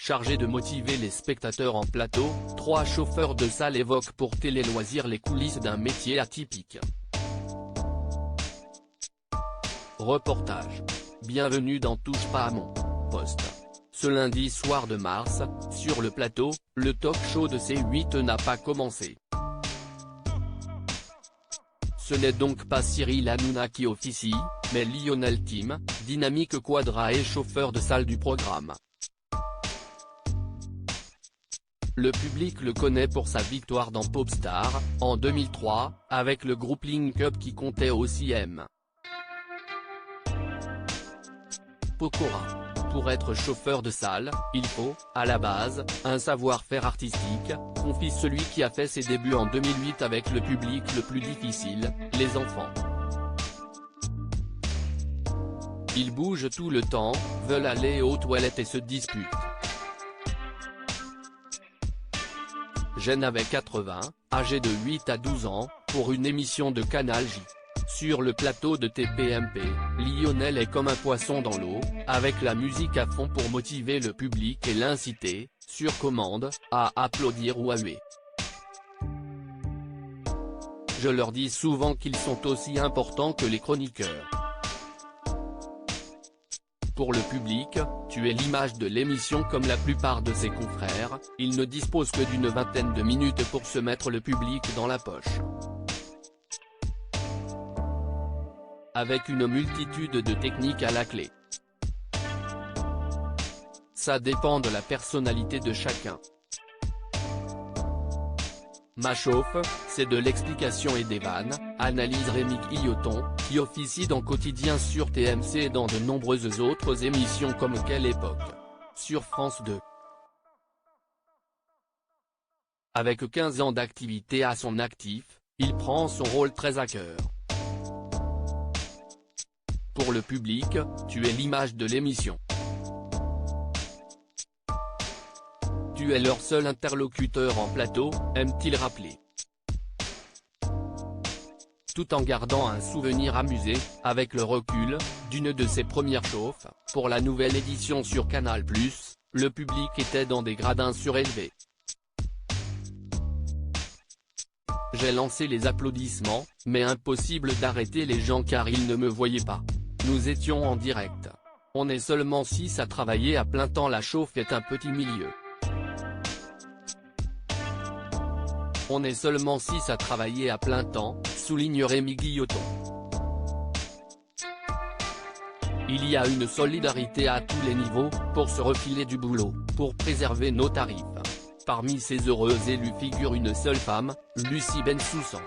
Chargés de motiver les spectateurs en plateau, 3 chauffeurs de salle évoquent pour Télé Loisirs les coulisses d'un métier atypique. Reportage. Bienvenue dans Touche pas à mon poste. Ce lundi soir de mars, sur le plateau, le talk show de C8 n'a pas commencé. Ce n'est donc pas Cyril Hanouna qui officie, mais Lionel Tim, dynamique quadra et chauffeur de salle du programme. Le public le connaît pour sa victoire dans Popstar, en 2003, avec le groupe Link Up qui comptait aussi M. Pokora. Pour être chauffeur de salle, il faut, à la base, un savoir-faire artistique, confie celui qui a fait ses débuts en 2008 avec le public le plus difficile, les enfants. Ils bougent tout le temps, veulent aller aux toilettes et se disputent. Jeune avait 80, âgé de 8 à 12 ans, pour une émission de Canal J. Sur le plateau de TPMP, Lionel est comme un poisson dans l'eau, avec la musique à fond pour motiver le public et l'inciter, sur commande, à applaudir ou à huer. Je leur dis souvent qu'ils sont aussi importants que les chroniqueurs. Pour le public, tu es l'image de l'émission comme la plupart de ses confrères, il ne dispose que d'une vingtaine de minutes pour se mettre le public dans la poche. Avec une multitude de techniques à la clé. Ça dépend de la personnalité de chacun. Ma chauffe, c'est de l'explication et des vannes, analyse Rémi Guilloton, qui officie dans Quotidien sur TMC et dans de nombreuses autres émissions comme Quelle époque, sur France 2. Avec 15 ans d'activité à son actif, il prend son rôle très à cœur. Pour le public, tu es l'image de l'émission. Tu es leur seul interlocuteur en plateau, aime-t-il rappeler. Tout en gardant un souvenir amusé, avec le recul, d'une de ses premières chauffes, pour la nouvelle édition sur Canal+, le public était dans des gradins surélevés. J'ai lancé les applaudissements, mais impossible d'arrêter les gens car ils ne me voyaient pas. Nous étions en direct. On est seulement 6 à travailler à plein temps, la chauffe est un petit milieu. On est seulement 6 à travailler à plein temps, souligne Rémi Guilloton. Il y a une solidarité à tous les niveaux, pour se refiler du boulot, pour préserver nos tarifs. Parmi ces heureux élus figure une seule femme, Lucie Bensoussan.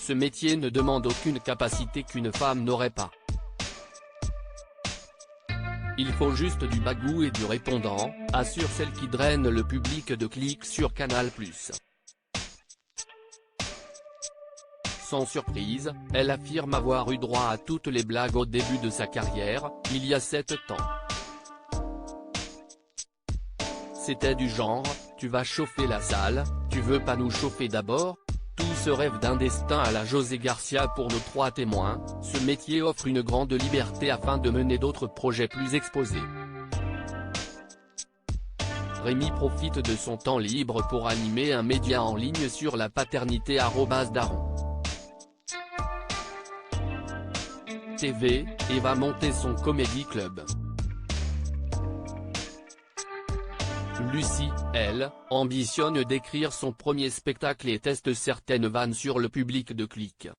Ce métier ne demande aucune capacité qu'une femme n'aurait pas. Il faut juste du bagou et du répondant, assure celle qui draine le public de clics sur Canal+. Sans surprise, elle affirme avoir eu droit à toutes les blagues au début de sa carrière, il y a 7 ans. C'était du genre, tu vas chauffer la salle, tu veux pas nous chauffer d'abord ? Tout ce rêve d'un destin à la José Garcia pour nos 3 témoins, ce métier offre une grande liberté afin de mener d'autres projets plus exposés. Rémi profite de son temps libre pour animer un média en ligne sur la paternité @daron TV, et va monter son comédie club. Lucie, elle, ambitionne d'écrire son premier spectacle et teste certaines vannes sur le public de clics.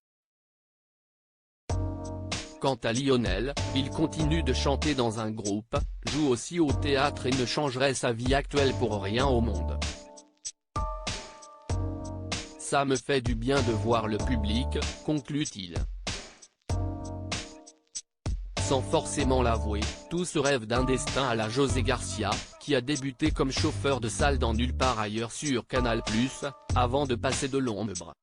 Quant à Lionel, il continue de chanter dans un groupe, joue aussi au théâtre et ne changerait sa vie actuelle pour rien au monde. Ça me fait du bien de voir le public, conclut-il. Sans forcément l'avouer, tous rêvent d'un destin à la José Garcia, qui a débuté comme chauffeur de salle dans Nulle part ailleurs sur Canal+, avant de passer de l'ombre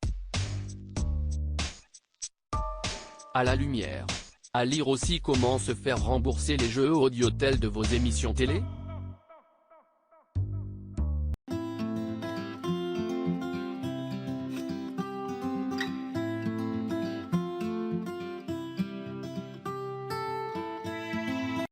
à la lumière. À lire aussi comment se faire rembourser les jeux audiotel de vos émissions télé ?